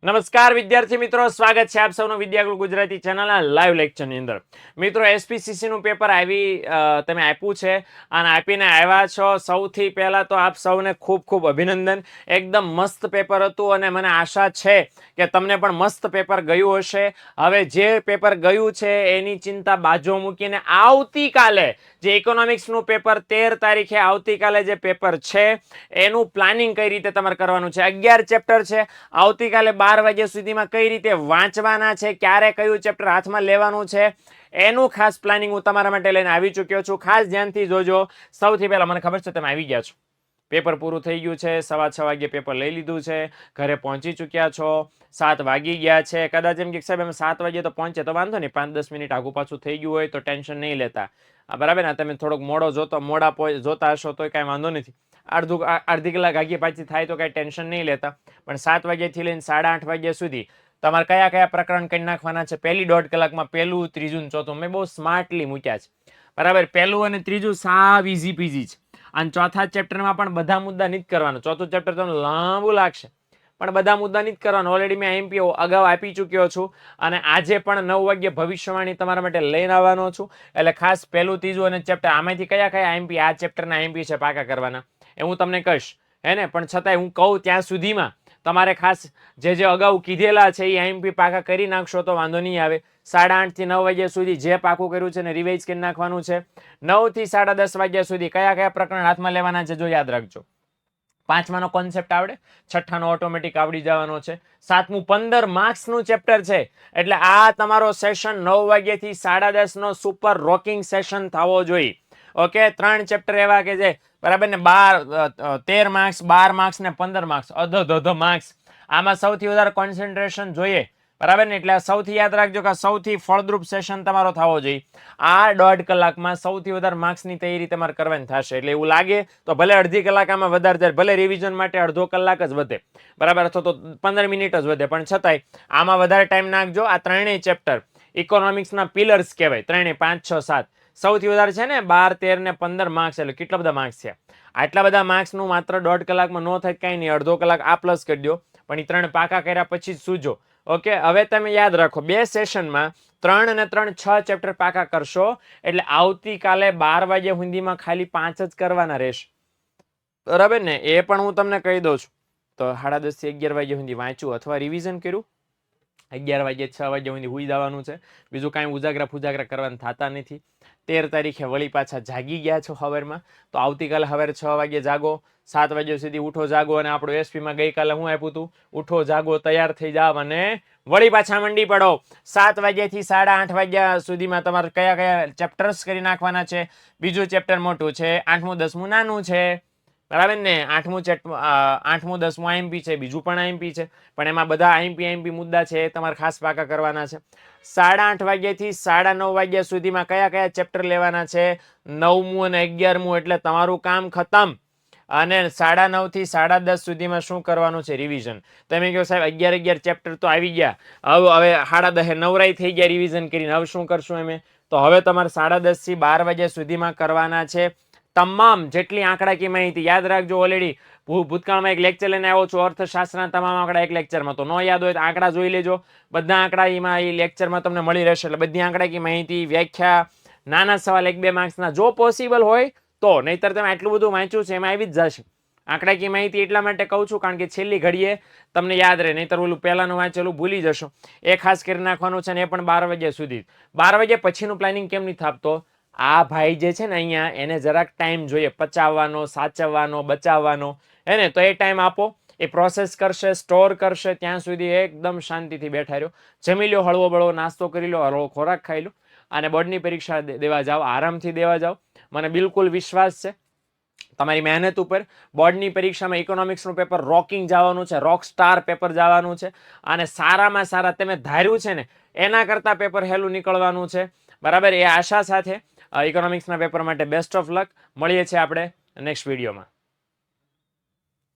નમસ્કાર વિદ્યાર્થી મિત્રો, સ્વાગત છે આપ સૌનું વિદ્યાગુરુ ગુજરાતી ચેનલના લાઈવ લેક્ચરની અંદર. મિત્રો, એસપીસીસી નું પેપર તમે આપ્યું છે અને આપીને આવ્યા છો. સૌથી પહેલા તો આપ સૌને ખૂબ ખૂબ અભિનંદન. એકદમ મસ્ત પેપર હતું અને મને આશા છે કે તમને પણ મસ્ત પેપર ગયું હશે. હવે જે પેપર ગયું છે એની ચિંતા બાજુ મૂકીને આવતીકાલે જે ઇકોનોમિક્સનું પેપર 13 તારીખે આવતીકાલે જે પેપર છે એનું પ્લાનિંગ કઈ રીતે તમારે કરવાનું છે. 11 ચેપ્ટર છે. આવતીકાલે 12 વાગ્યા સુધીમાં કઈ રીતે વાંચવાના છે, ક્યારે કયું ચેપ્ટર હાથમાં લેવાનું છે, એનું ખાસ પ્લાનિંગ હું તમારા માટે લઈને આવી ચૂક્યો છું. ખાસ ધ્યાનથી જોજો. સૌથી પહેલા મને ખબર છે તમે આવી ગયા છો, પેપર પૂરું થઈ ગયું છે, 6:15 વાગ્યે પેપર લઈ લીધું છે, ઘરે પહોંચી ચૂક્યા છો, 7 વાગી ગયા છે. કદાચ એમ કે સાહેબ અમે 7 વાગ્યે તો પહોંચે તો વાંધો નહીં, 5-10 મિનિટ આગુ પાછું થઈ ગયું હોય તો ટેન્શન નહીં લેતા. બરાબર ને? તમે થોડોક મોડા જોતા હશો તો કાંઈ વાંધો નથી. અડધી કલાક આગી પાછી થાય તો કાંઈ ટેન્શન નહીં લેતા. પણ 7 વાગ્યાથી લઈને 8:30 વાગ્યા સુધી તમારે કયા કયા પ્રકરણ કરી નાખવાના છે. પહેલી 1.5 કલાકમાં પહેલું, ત્રીજું ને ચોથું મેં બહુ સ્માર્ટલી મૂક્યા છે. બરાબર? પહેલું અને ત્રીજું સાવ ઇઝી પીઝી છે. અને ચોથા ચેપ્ટરમાં પણ બધા મુદ્દા નહીં કરવાના. ચોથું ચેપ્ટર તમને લાંબુ લાગશે પણ બધા મુદ્દા નહીં કરવાના. ઓલરેડી મેં આઈએમપી અગાઉ આપી ચૂક્યો છું અને આજે પણ 9 વાગ્યે ભવિષ્યવાણી તમારા માટે લઈને આવવાનો છું. એટલે ખાસ પહેલું, ત્રીજું અને ચેપ્ટર આમાંથી કયા કયા આઈએમપી આ ચેપ્ટરના આઈએમપી છે પાકા કરવાના એ હું તમને કહીશ, હે ને? પણ છતાંય હું કહું ત્યાં સુધીમાં તમારે ખાસ જે અગાઉ કીધેલા છે એ આઈએમપી પાકા કરી નાખશો તો વાંધો નહીં આવે. 8:30 થી 9 વાગ્યા સુધી જે પાકું કર્યું છે ને રિવાઇઝ કરી નાખવાનું છે. 9 થી 10:30 વાગ્યા સુધી કયા કયા પ્રકરણ હાથમાં લેવાના છે જો યાદ રાખજો. 5માનો કોન્સેપ્ટ આવડે, 6ઠાનો ઓટોમેટિક આવડી જવાનો છે, 7મું 15 માર્ક્સનું ચેપ્ટર છે. એટલે આ તમારો સેશન 9 વાગ્યાથી 10:30 નો સુપર રોકિંગ સેશન થવો જોઈએ. ઓકે, 3 ચેપ્ટર એવા કે જે બરાબર ને 13 માર્ક્સ, 12 માર્ક્સ ને 15 માર્ક્સ, અધ માર્ક્સ. આમાં સૌથી વધારે કોન્સન્ટ્રેશન જોઈએ. બરાબર ને? એટલે સૌથી યાદ રાખજો કે સૌથી ફળદ્રુપ સેશન તમારો થવો જોઈએ. આ 1.5 કલાકમાં સૌથી વધારે માર્ક્સની તૈયારી તમારે કરવાની થશે. એટલે એવું લાગે તો ભલે અડધી કલાક આમાં વધારે જાય, ભલે રિવિઝન માટે અડધો કલાક જ વધે, બરાબર, અથવા તો 15 મિનિટ જ વધે, પણ છતાંય આમાં વધારે ટાઈમ નાખજો. આ ત્રણેય ચેપ્ટર ઇકોનોમિક્સના પિલર્સ કહેવાય. ત્રણેય 5, 6, 7 સૌથી વધારે છે ને 12, 13 ને 15 માર્ક્સ. એટલે કેટલા બધા માર્ક્સ છે? આટલા બધા માર્ક્સનું માત્ર 1.5 કલાકમાં ન થાય, કાંઈ નહીં, અડધો કલાક આ પ્લસ કરી દો. પણ એ 3 પાકા કર્યા પછી જ સૂજો. ઓકે, હવે તમે યાદ રાખો, 2 સેશનમાં 3 અને 3 6 ચેપ્ટર પાકા કરશો એટલે આવતીકાલે 12 વાગ્યા સુધીમાં ખાલી 5 જ કરવાના રહેશે. બરાબર ને? એ પણ હું તમને કહી દઉં છું. તો 10:30 થી 11 વાગ્યા સુધી વાંચ્યું અથવા રિવિઝન કર્યું, 11 વાગ્યે 6 વાગ્યા સુધી હુઈ જવાનું છે. બીજું કાંઈ ઉજાગરા ફુજાગરા કરવાના થતા નથી. 13 તારીખે વળી પાછા જાગી ગયા છો સવારમાં, તો આવતીકાલે સવારે 6 વાગ્યે જાગો, 7 વાગ્યા સુધી ઉઠો જાગો. અને આપણું એસપીમાં ગઈકાલે હું આપ્યું હતું, ઉઠો જાગો, તૈયાર થઈ જાવ અને વળી પાછા મંડી પડો. 7 વાગ્યાથી 8:30 વાગ્યા સુધીમાં તમારે કયા કયા ચેપ્ટર્સ કરી નાખવાના છે. બીજું ચેપ્ટર મોટું છે, 8મું 10મું નાનું છે. બરાબર ને? 8મું 10મું આઈએમપી છે, બીજું પણ આઈએમપી છે, પણ એમાં બધા આઈએમપી મુદ્દા છે એ તમારે ખાસ પાકા કરવાના છે. 8:30 વાગ્યાથી 9:30 વાગ્યા સુધીમાં કયા કયા ચેપ્ટર લેવાના છે, 9મું અને 11મું, એટલે તમારું કામ ખતમ. અને 9:30 થી 10:30 સુધીમાં શું કરવાનું છે? રિવિઝન. તમે કહો સાહેબ 11 ચેપ્ટર તો આવી ગયા, હવે 10:30 નવરાઈ થઈ ગયા રિવિઝન કરીને, હવે શું કરશું અમે? તો હવે તમારે 10:30 થી 12 વાગ્યા સુધીમાં કરવાના છે તમામ જેટલી આંકડાકીય માહિતી. યાદ રાખજો, ઓલરેડી ભૂતકાળમાં એક લેક્ચર લઈને આવ્યો છું, અર્થશાસ્ત્રના તમામ આંકડા એક લેક્ચરમાં. તો ન યાદ હોય તો આંકડા જોઈ લેજો. બધા આંકડા એમાં એ લેક્ચરમાં તમને મળી રહેશે. એટલે બધી આંકડાકીય માહિતી, વ્યાખ્યા, નાના સવાલ 1-2 માર્ક્સના જો પોસિબલ હોય તો, નહીતર તમે આટલું બધું વાંચ્યું છે એમાં આવી જ જશે. આંકડાકીય માહિતી એટલા માટે કહું છું કારણ કે છેલ્લી ઘડીએ તમને યાદ રહે, નહીતર ઓલું પહેલાનું વાંચેલું ભૂલી જશો. એ ખાસ કરી નાખવાનું છે, ને એ પણ 12 વાગ્યા સુધી. 12 વાગ્યા પછીનું પ્લાનિંગ કેમ નહીં થાપતો? આ ભાઈ જે છે ને અહીંયા, એને જરાક ટાઈમ જોઈએ પચાવવાનો, સાચવવાનો, બચાવવાનો, હે ને? તો એ ટાઈમ આપો. એ પ્રોસેસ કરશે, સ્ટોર કરશે, ત્યાં સુધી એકદમ શાંતિથી બેઠા રહ્યો. જમી લો, હળવો બળવો નાસ્તો કરી લો, હળવો ખોરાક ખાઈ લો અને બોર્ડની પરીક્ષા દેવા જાઓ. આરામથી દેવા જાઓ. મને બિલકુલ વિશ્વાસ છે તમારી મહેનત ઉપર. બોર્ડની પરીક્ષામાં ઇકોનોમિક્સનું પેપર રોકિંગ જવાનું છે, રોક સ્ટાર પેપર જવાનું છે. અને સારામાં સારા તમે ધાર્યું છે ને એના કરતાં પેપર હેલું નીકળવાનું છે. બરાબર? એ આશા સાથે ઇકોનોમિક્સના પેપર માટે બેસ્ટ ઓફ લક. મળીએ છીએ આપણે નેક્સ્ટ વિડીયોમાં.